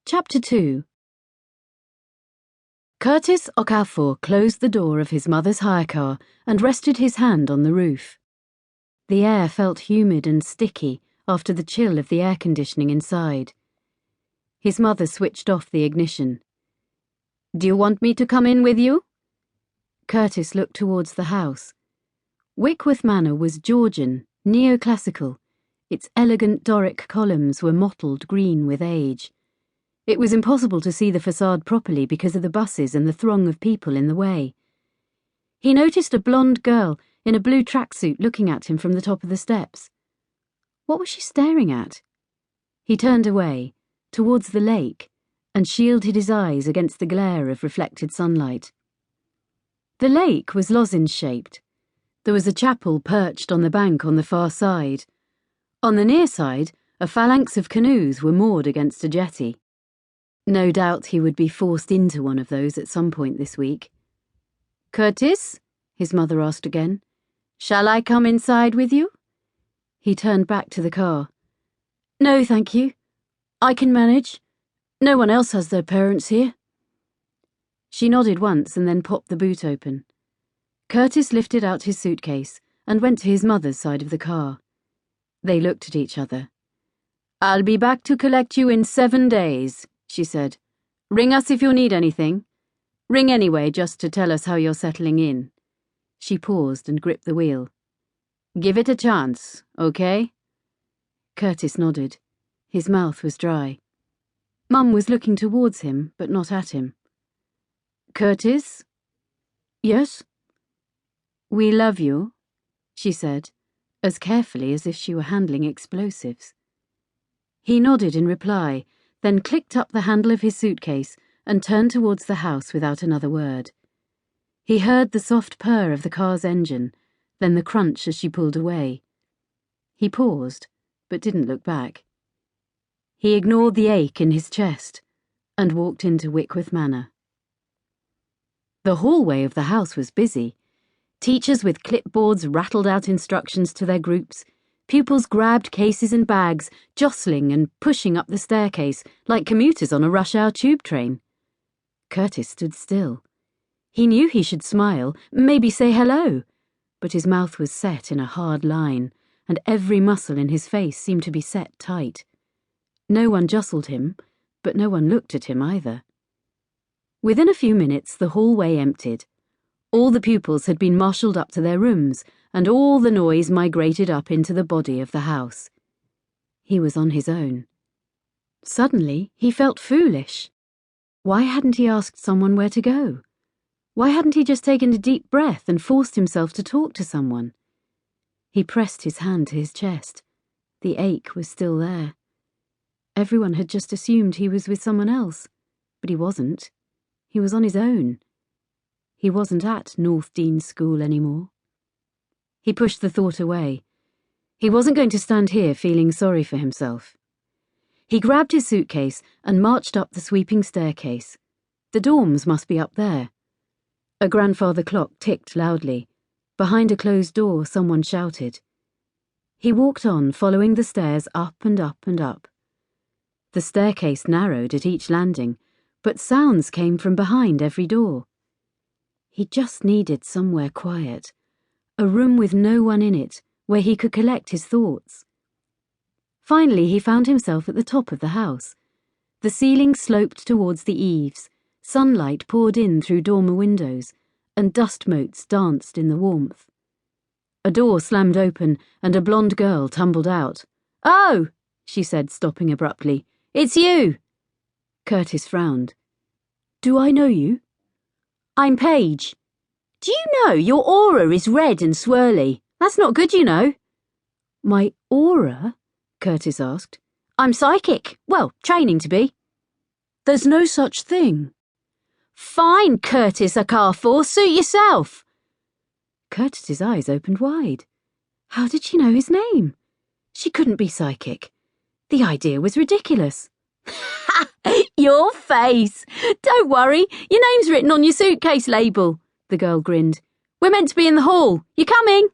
Chapter 2. Curtis Okafor closed the door of his mother's hire car and rested his hand on the roof. The air felt humid and sticky after the chill of the air conditioning inside. His mother switched off the ignition. "Do you want me to come in with you?" Curtis looked towards the house. Wickworth Manor was Georgian, neoclassical. Its elegant Doric columns were mottled green with age. It was impossible to see the facade properly because of the buses and the throng of people in the way. He noticed a blonde girl in a blue tracksuit looking at him from the top of the steps. What was she staring at? He turned away, towards the lake, and shielded his eyes against the glare of reflected sunlight. The lake was lozenge-shaped. There was a chapel perched on the bank on the far side. On the near side, a phalanx of canoes were moored against a jetty. No doubt he would be forced into one of those at some point this week. "Curtis?" his mother asked again. "Shall I come inside with you?" He turned back to the car. "No, thank you. I can manage. No one else has their parents here." She nodded once and then popped the boot open. Curtis lifted out his suitcase and went to his mother's side of the car. They looked at each other. "I'll be back to collect you in 7 days, she said. "Ring us if you need anything. Ring anyway, just to tell us how you're settling in." She paused and gripped the wheel. "Give it a chance, okay?" Curtis nodded. His mouth was dry. Mum was looking towards him, but not at him. "Curtis?" "Yes?" "We love you," she said, as carefully as if she were handling explosives. He nodded in reply, then clicked up the handle of his suitcase and turned towards the house without another word. He heard the soft purr of the car's engine, then the crunch as she pulled away. He paused, but didn't look back. He ignored the ache in his chest and walked into Wickworth Manor. The hallway of the house was busy. Teachers with clipboards rattled out instructions to their groups. Pupils grabbed cases and bags, jostling and pushing up the staircase like commuters on a rush-hour tube train. Curtis stood still. He knew he should smile, maybe say hello, but his mouth was set in a hard line, and every muscle in his face seemed to be set tight. No one jostled him, but no one looked at him either. Within a few minutes, the hallway emptied. All the pupils had been marshalled up to their rooms, and all the noise migrated up into the body of the house. He was on his own. Suddenly, he felt foolish. Why hadn't he asked someone where to go? Why hadn't he just taken a deep breath and forced himself to talk to someone? He pressed his hand to his chest. The ache was still there. Everyone had just assumed he was with someone else, but he wasn't. He was on his own. He wasn't at North Dean's School anymore. He pushed the thought away. He wasn't going to stand here feeling sorry for himself. He grabbed his suitcase and marched up the sweeping staircase. The dorms must be up there. A grandfather clock ticked loudly. Behind a closed door, someone shouted. He walked on, following the stairs up and up and up. The staircase narrowed at each landing, but sounds came from behind every door. He just needed somewhere quiet, a room with no one in it, where he could collect his thoughts. Finally, he found himself at the top of the house. The ceiling sloped towards the eaves, sunlight poured in through dormer windows, and dust motes danced in the warmth. A door slammed open, and a blonde girl tumbled out. "Oh!" she said, stopping abruptly. "It's you!" Curtis frowned. "Do I know you?" "I'm Paige. Do you know your aura is red and swirly? That's not good, you know." "My aura?" Curtis asked. "I'm psychic. Well, training to be." "There's no such thing." "Fine, Curtis Okafor, suit yourself." Curtis's eyes opened wide. How did she know his name? She couldn't be psychic. The idea was ridiculous. "Ha! Your face! Don't worry, your name's written on your suitcase label," the girl grinned. "We're meant to be in the hall. You coming?"